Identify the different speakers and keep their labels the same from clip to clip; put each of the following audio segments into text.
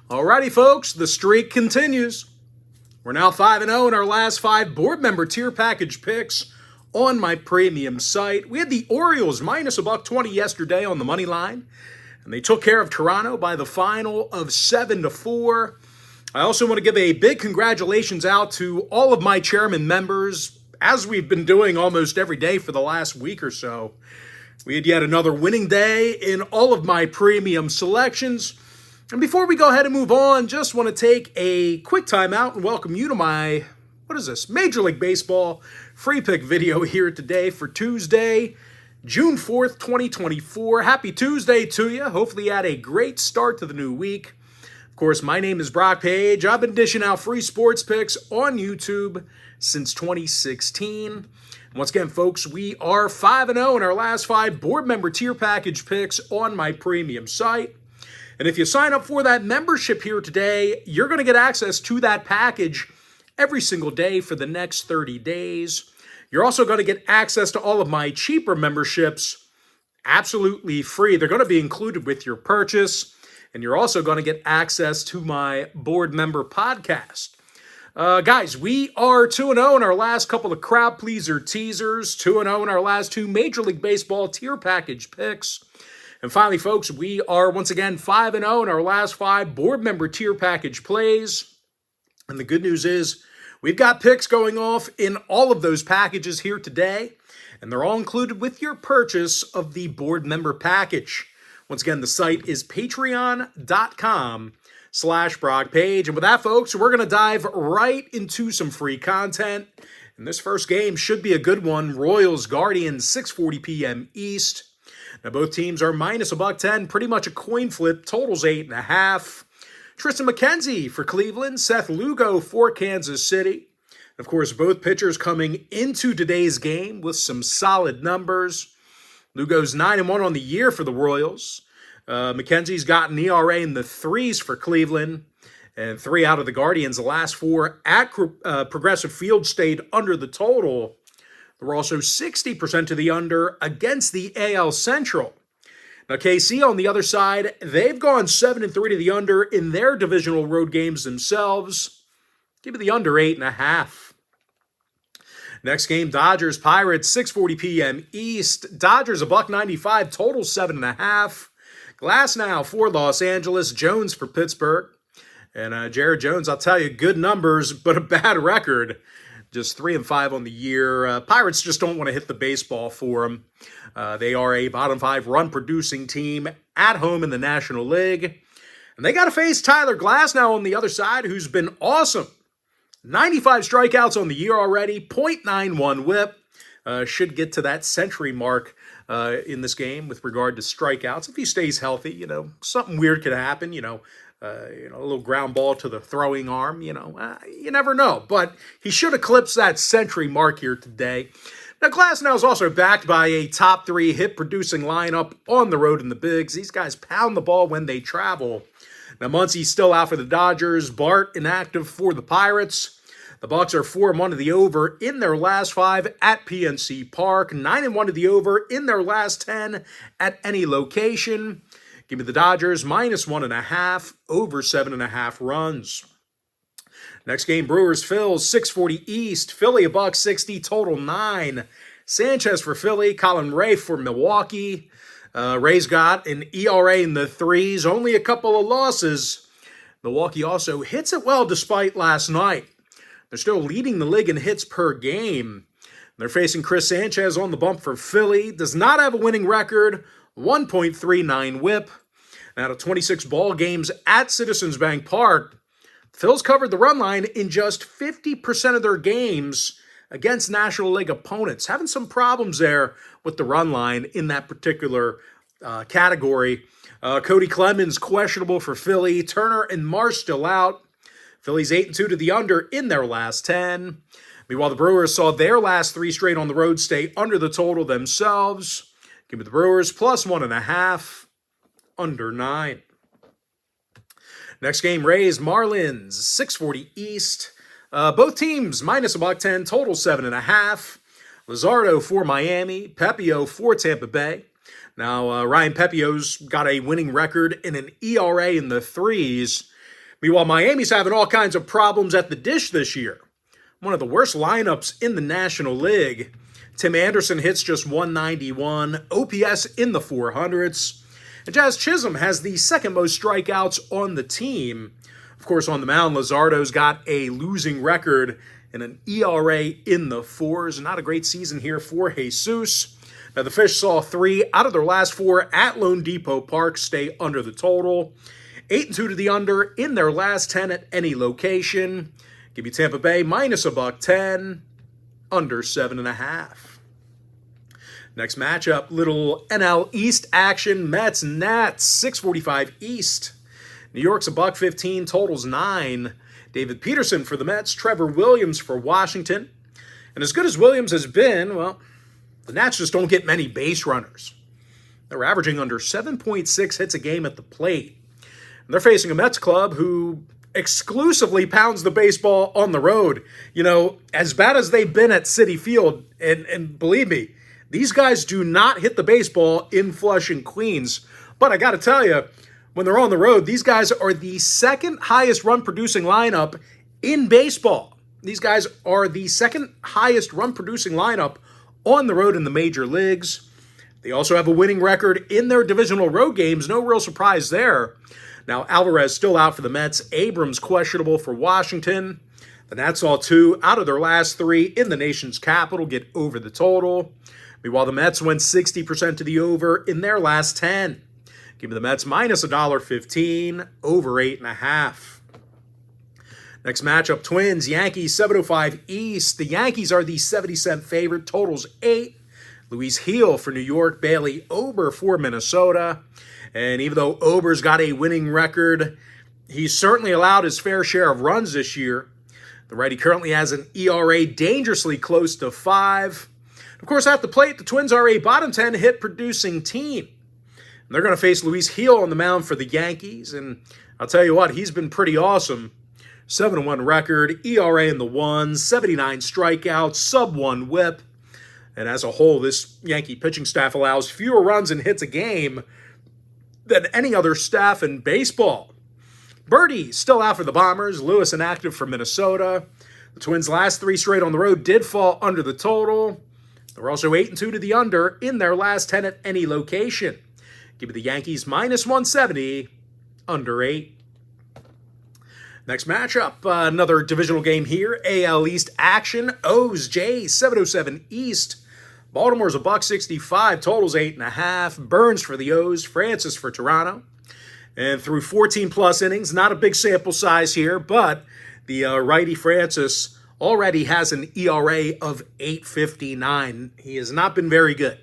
Speaker 1: Alrighty, folks, the streak continues. We're now 5-0 in our last 5 board member tier package picks on my premium site. We had the Orioles minus $1.20 yesterday on the money line, and they took care of Toronto by the final of 7-4. I also want to give a big congratulations out to all of my chairman members, as we've been doing almost every day for the last week or so. We had yet another winning day in all of my premium selections. And before we go ahead and move on, just want to take a quick time out and welcome you to my, Major League Baseball free pick video here today for Tuesday, June 4th, 2024. Happy Tuesday to you. Hopefully you had a great start to the new week. Of course, my name is Brock Page. I've been dishing out free sports picks on YouTube since 2016. And once again, folks, we are 5-0 in our last 5 board member tier package picks on my premium site. And if you sign up for that membership here today, you're going to get access to that package every single day for the next 30 days. You're also going to get access to all of my cheaper memberships absolutely free. They're going to be included with your purchase. And you're also going to get access to my board member podcast. Guys, we are 2-0 in our last couple of crowd pleaser teasers, 2-0 in our last 2 Major League Baseball tier package picks. And finally, folks, we are once again 5-0 in our last 5 board member tier package plays. And the good news is we've got picks going off in all of those packages here today. And they're all included with your purchase of the board member package. Once again, the site is patreon.com/BrockPage. And with that, folks, we're going to dive right into some free content. And this first game should be a good one. Royals Guardians, 6:40 p.m. East. Now, both teams are minus $1.10, pretty much a coin flip. Totals 8.5. Tristan McKenzie for Cleveland, Seth Lugo for Kansas City. Of course, both pitchers coming into today's game with some solid numbers. Lugo's 9-1 on the year for the Royals. McKenzie's got an ERA in the 3s for Cleveland. And 3 out of the Guardians, the last 4 at Progressive Field stayed under the total. There were also 60% to the under against the AL Central. Now, KC on the other side, they've gone 7-3 to the under in their divisional road games themselves. Give me the under 8.5. Next game, Dodgers Pirates, 6:40 p.m. East. Dodgers $1.95, total 7.5. Glass now for Los Angeles, Jones for Pittsburgh. And Jared Jones, I'll tell you, good numbers, but a bad record. Just 3-5 on the year. Pirates just don't want to hit the baseball for them. They are a bottom 5 run-producing team at home in the National League. And they got to face Tyler Glasnow on the other side, who's been awesome. 95 strikeouts on the year already, .91 whip. Should get to that century mark in this game with regard to strikeouts. If he stays healthy, something weird could happen, a little ground ball to the throwing arm, you never know. But he should eclipse that century mark here today. Now, Glasnow is also backed by a top 3 hit-producing lineup on the road in the bigs. These guys pound the ball when they travel. Now, Muncy's still out for the Dodgers. Bart inactive for the Pirates. The Bucks are 4-1 to the over in their last 5 at PNC Park. 9-1 to the over in their last 10 at any location. Give me the Dodgers, minus 1.5, over 7.5 runs. Next game, Brewers Phils, 6:40 East. Philly $1.60, total 9. Sanchez for Philly, Colin Ray for Milwaukee. Ray's got an ERA in the 3s, only a couple of losses. Milwaukee also hits it well despite last night. They're still leading the league in hits per game. They're facing Chris Sanchez on the bump for Philly. Does not have a winning record. 1.39 whip. And out of 26 ball games at Citizens Bank Park, Phil's covered the run line in just 50% of their games against National League opponents. Having some problems there with the run line in that particular category. Cody Clemens questionable for Philly. Turner and Marsh still out. Phillies 8-2 to the under in their last 10. Meanwhile, the Brewers saw their last 3 straight on the road stay under the total themselves. Give me the Brewers, plus 1.5, under 9. Next game, Rays, Marlins, 6:40 East. Both teams, minus $1.10, total 7.5. Luzardo for Miami, Pepio for Tampa Bay. Now, Ryan Pepio's got a winning record and an ERA in the 3s. Meanwhile, Miami's having all kinds of problems at the dish this year. One of the worst lineups in the National League. Tim Anderson hits just 191, OPS in the 400s. And Jazz Chisholm has the second most strikeouts on the team. Of course, on the mound, Luzardo's got a losing record and an ERA in the 4s. Not a great season here for Jesus. Now, the Fish saw 3 out of their last 4 at Lone Depot Park stay under the total. 8-2 to the under in their last 10 at any location. Give me Tampa Bay minus $110, under 7.5. Next matchup, little NL East action. Mets, Nats, 6:45 East. New York's $1.15, totals 9. David Peterson for the Mets, Trevor Williams for Washington. And as good as Williams has been, well, the Nats just don't get many base runners. They're averaging under 7.6 hits a game at the plate. And they're facing a Mets club who exclusively pounds the baseball on the road. You know, as bad as they've been at Citi Field, and believe me, these guys do not hit the baseball in Flushing, Queens. But I got to tell you, when they're on the road, these guys are the second highest run-producing lineup in baseball. These guys are the second highest run-producing lineup on the road in the major leagues. They also have a winning record in their divisional road games. No real surprise there. Now, Alvarez still out for the Mets. Abrams questionable for Washington. The Nats saw 2 out of their last 3 in the nation's capital get over the total. Meanwhile, the Mets went 60% to the over in their last 10. Give me the Mets minus $1.15, over 8.5. Next matchup, Twins, Yankees, 7:05 East. The Yankees are the 70-cent favorite, totals 8. Luis Gil for New York, Bailey Ober for Minnesota. And even though Ober's got a winning record, he's certainly allowed his fair share of runs this year. The righty currently has an ERA dangerously close to 5. Of course, at the plate, the Twins are a bottom 10 hit producing team. And they're going to face Luis Gil on the mound for the Yankees. And I'll tell you what, he's been pretty awesome. 7-1 record, ERA in the 1s, 79 strikeouts, sub-1 whip. And as a whole, this Yankee pitching staff allows fewer runs and hits a game than any other staff in baseball. Birdie still out for the Bombers. Lewis inactive for Minnesota. The Twins' last 3 straight on the road did fall under the total. They're also 8-2 to the under in their last 10 at any location. Give me the Yankees minus 170, under 8. Next matchup, another divisional game here. AL East action. O's, Jays, 7:07 East. Baltimore's $1.65, totals 8.5. Burns for the O's, Francis for Toronto. And through 14-plus innings, not a big sample size here, but the righty Francis already has an ERA of 8.59. He has not been very good.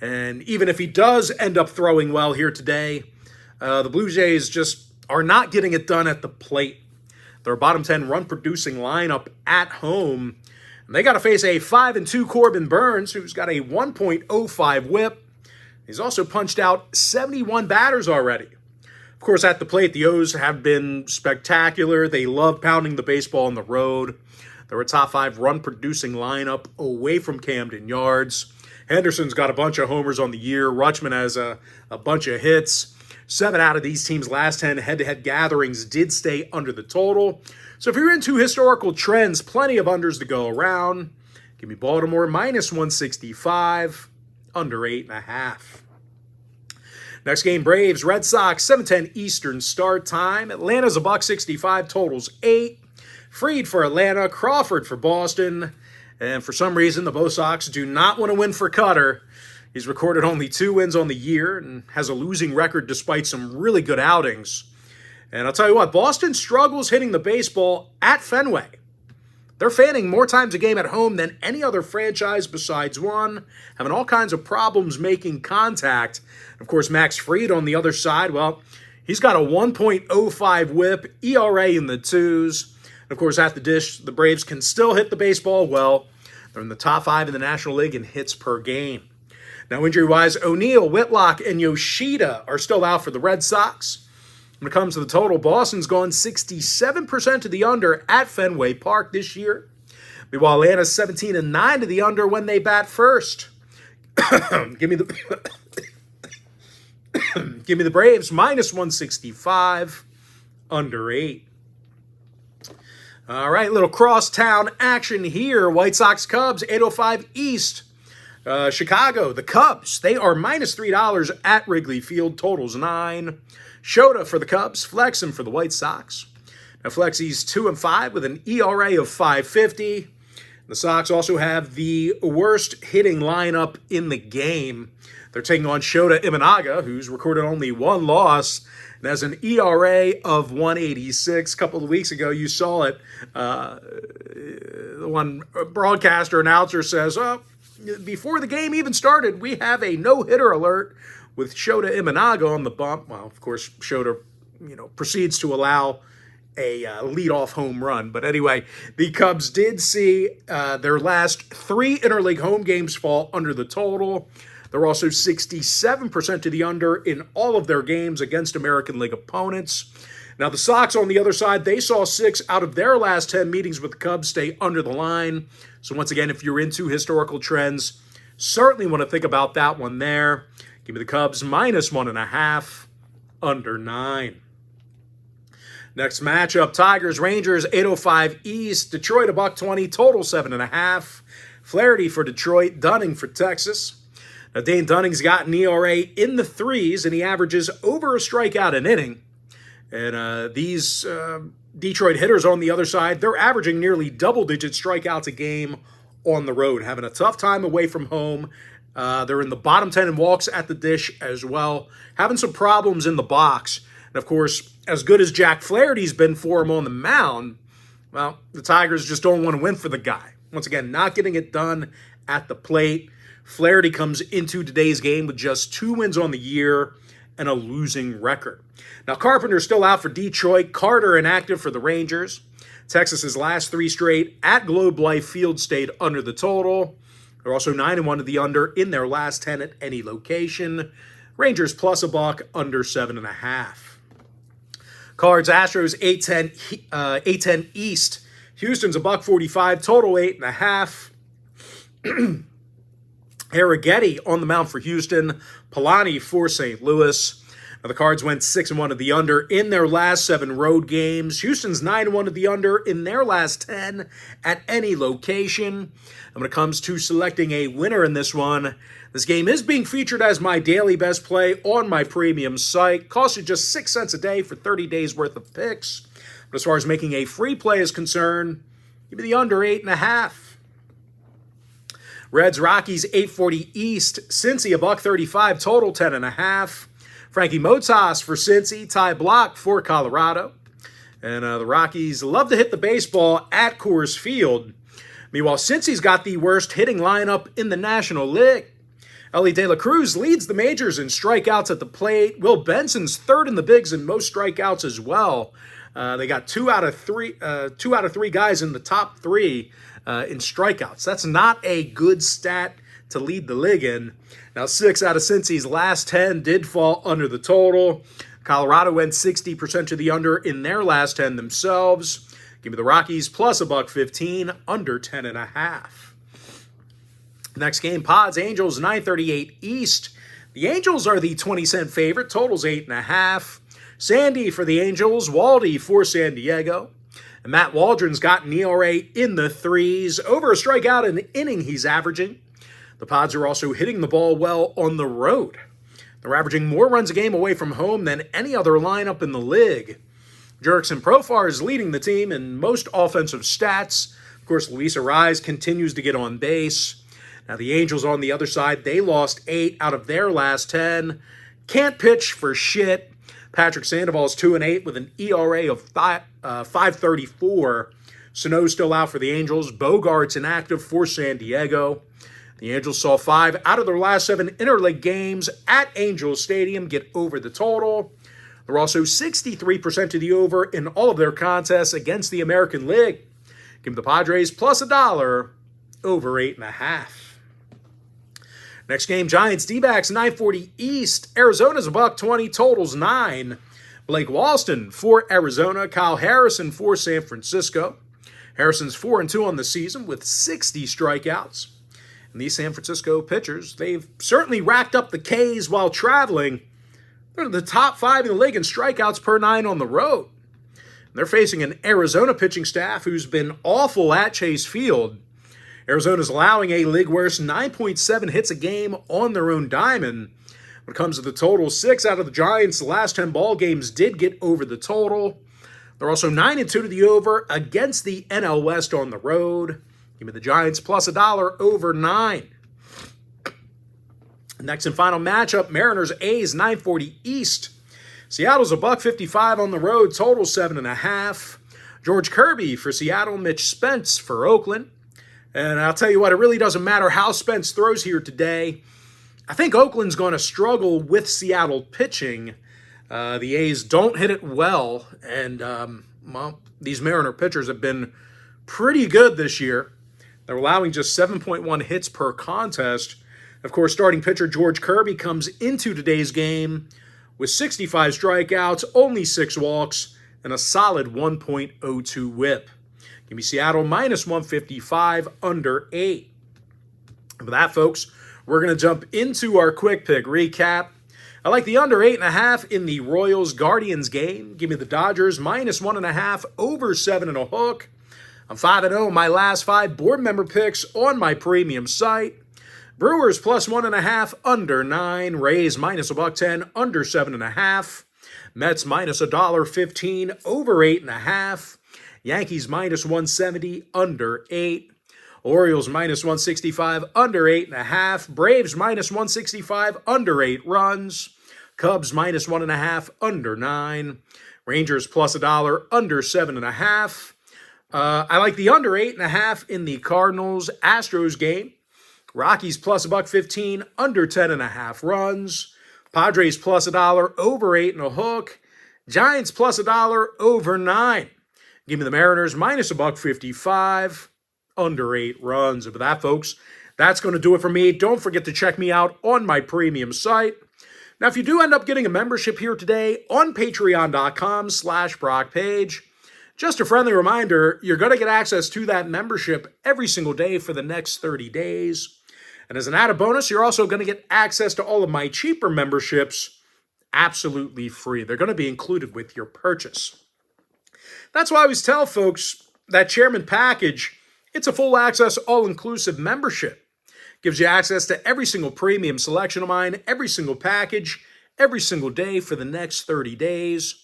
Speaker 1: And even if he does end up throwing well here today, the Blue Jays just are not getting it done at the plate. They're a bottom 10 run-producing lineup at home. And they got to face a 5-2 Corbin Burns, who's got a 1.05 whip. He's also punched out 71 batters already. Of course, at the plate, the O's have been spectacular. They love pounding the baseball on the road. They're a top 5 run-producing lineup away from Camden Yards. Henderson's got a bunch of homers on the year. Rutschman has a bunch of hits. 7 out of these teams' last 10 head-to-head gatherings did stay under the total. So if you're into historical trends, plenty of unders to go around. Give me Baltimore minus 165, under 8.5. Next game, Braves, Red Sox, 7:10 Eastern start time. Atlanta's $1.65, totals 8. Fried for Atlanta, Crawford for Boston. And for some reason, the Bo Sox do not want to win for Cutter. He's recorded only 2 wins on the year and has a losing record despite some really good outings. And I'll tell you what, Boston struggles hitting the baseball at Fenway. They're fanning more times a game at home than any other franchise besides one, having all kinds of problems making contact. Of course, Max Fried on the other side, well, he's got a 1.05 whip, ERA in the 2s. Of course, at the dish, the Braves can still hit the baseball well. They're in the top 5 in the National League in hits per game. Now, injury-wise, O'Neill, Whitlock, and Yoshida are still out for the Red Sox. When it comes to the total, Boston's gone 67% to the under at Fenway Park this year. Meanwhile, Atlanta's 17-9 to the under when they bat first. Give me the Braves minus 165, under 8. All right, little crosstown action here. White Sox Cubs, 8:05 East. Chicago, the Cubs, they are -$3 at Wrigley Field. Totals 9. Shota for the Cubs, Flexen for the White Sox. Now Flexy's 2-5 with an ERA of 5.50. The Sox also have the worst hitting lineup in the game. They're taking on Shota Imanaga, who's recorded only 1 loss and has an ERA of 1.86. A couple of weeks ago, you saw it. The one broadcaster announcer says, "Oh, before the game even started, we have a no-hitter alert with Shota Imanaga on the bump." Well, of course, Shota, proceeds to allow a leadoff home run. But anyway, the Cubs did see their last 3 interleague home games fall under the total. They're also 67% to the under in all of their games against American League opponents. Now, the Sox, on the other side, they saw 6 out of their last 10 meetings with the Cubs stay under the line. So once again, if you're into historical trends, certainly want to think about that one there. Give me the Cubs -1.5, under 9. Next matchup, Tigers-Rangers, 8:05 East. Detroit, $1.20, total 7.5. Flaherty for Detroit, Dunning for Texas. Now, Dane Dunning's got an ERA in the 3s, and he averages over a strikeout an inning. And these Detroit hitters on the other side, they're averaging nearly double-digit strikeouts a game on the road, having a tough time away from home. They're in the bottom 10 in walks at the dish as well, having some problems in the box. And, of course, as good as Jack Flaherty's been for him on the mound, well, the Tigers just don't want to win for the guy. Once again, not getting it done at the plate. Flaherty comes into today's game with just 2 wins on the year and a losing record. Now, Carpenter's still out for Detroit. Carter inactive for the Rangers. Texas's last 3 straight at Globe Life Field stayed under the total. They're also 9-1 to the under in their last 10 at any location. Rangers +$1, under 7.5. Cards, Astros, 8:10 East. Houston's $1.45, total 8.5. Arrighetti on the mound for Houston. Polani for St. Louis. Now, the Cards went 6-1 to the under in their last 7 road games. Houston's 9-1 to the under in their last 10 at any location. And when it comes to selecting a winner in this one, this game is being featured as my daily best play on my premium site. Costs you just 6 cents a day for 30 days worth of picks. But as far as making a free play is concerned, give me the under 8.5. Reds, Rockies, 8:40 East. Cincy, $1.35, total 10.5. Frankie Montas for Cincy. Ty Block for Colorado. And the Rockies love to hit the baseball at Coors Field. Meanwhile, Cincy's got the worst hitting lineup in the National League. Ellie De La Cruz leads the majors in strikeouts at the plate. Will Benson's 3rd in the bigs in most strikeouts as well. They got 2 out of 3 guys in the top 3 in strikeouts. That's not a good stat to lead the league in. Now, 6 out of Cincy's last 10 did fall under the total. Colorado went 60% to the under in their last 10 themselves. Give me the Rockies +$1.15, under 10.5. Next game, Pods, Angels, 9:38 East. The Angels are the 20-cent favorite. Total's 8.5. Sandy for the Angels, Waldy for San Diego. And Matt Waldron's got an ERA in the 3s. Over a strikeout an inning he's averaging. The Pods are also hitting the ball well on the road. They're averaging more runs a game away from home than any other lineup in the league. Jurickson Profar is leading the team in most offensive stats. Of course, Luis Arraez continues to get on base. Now, the Angels on the other side, they lost 8 out of their last 10. Can't pitch for shit. Patrick Sandoval's 2-8 with an ERA of 5.34. Sano's still out for the Angels. Bogart's inactive for San Diego. The Angels saw 5 out of their last 7 interleague games at Angels Stadium get over the total. They're also 63% to the over in all of their contests against the American League. Give them the Padres +$1, over 8.5. Next game, Giants, D-backs, 9:40 East. Arizona's $1.20, totals 9. Blake Walston for Arizona. Kyle Harrison for San Francisco. Harrison's 4-2 on the season with 60 strikeouts. And these San Francisco pitchers, they've certainly racked up the Ks while traveling. They're the top 5 in the league in strikeouts per 9 on the road. They're facing an Arizona pitching staff who's been awful at Chase Field. Arizona's allowing a league-worst 9.7 hits a game on their own diamond. When it comes to the total, 6 out of the Giants' last 10 ball games did get over the total. They're also 9-2 to the over against the NL West on the road. Give me the Giants plus $1 over 9. Next and final matchup, Mariners A's 940 East. Seattle's $1.55 on the road, total 7.5. George Kirby for Seattle, Mitch Spence for Oakland. And I'll tell you what, it really doesn't matter how Spence throws here today. I think Oakland's going to struggle with Seattle pitching. The A's don't hit it well, and these Mariner pitchers have been pretty good this year. They're allowing just 7.1 hits per contest. Of course, starting pitcher George Kirby comes into today's game with 65 strikeouts, only 6 walks, and a solid 1.02 whip. Give me Seattle minus 155, under 8. And with that, folks, we're going to jump into our quick pick recap. I like the under 8.5 in the Royals-Guardians game. Give me the Dodgers minus 1.5, over 7.5. I'm 5-0 in my last 5 board member picks on my premium site. Brewers plus 1.5, under 9. Rays minus $1.10, under 7.5. Mets minus $1.15, over 8.5. Yankees minus 170, under 8. Orioles minus 165, under 8.5. Braves minus 165, under 8 runs. Cubs minus 1.5, under 9. Rangers plus $1, under 7.5. I like the under 8.5 in the Cardinals-Astros game. Rockies plus $1.15, under 10.5 runs. Padres plus $1, over 8.5. Giants plus $1, over 9. Give me the Mariners minus $1.55, under 8 runs. And with that, folks, that's going to do it for me. Don't forget to check me out on my premium site. Now, if you do end up getting a membership here today on patreon.com/BrockPage, just a friendly reminder, you're going to get access to that membership every single day for the next 30 days. And as an added bonus, you're also going to get access to all of my cheaper memberships absolutely free. They're going to be included with your purchase. That's why I always tell folks that Chairman Package, it's a full access, all-inclusive membership. Gives you access to every single premium selection of mine, every single package, every single day for the next 30 days.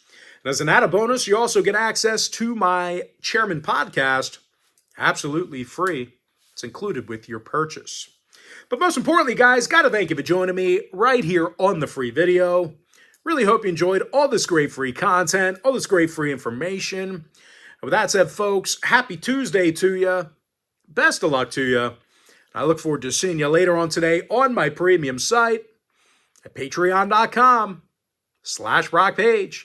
Speaker 1: And as an added bonus, you also get access to my Chairman podcast absolutely free. It's included with your purchase. But most importantly, guys, got to thank you for joining me right here on the free video. Really hope you enjoyed all this great free content, all this great free information. And with that said, folks, happy Tuesday to you. Best of luck to you. I look forward to seeing you later on today on my premium site at patreon.com/BrockPage.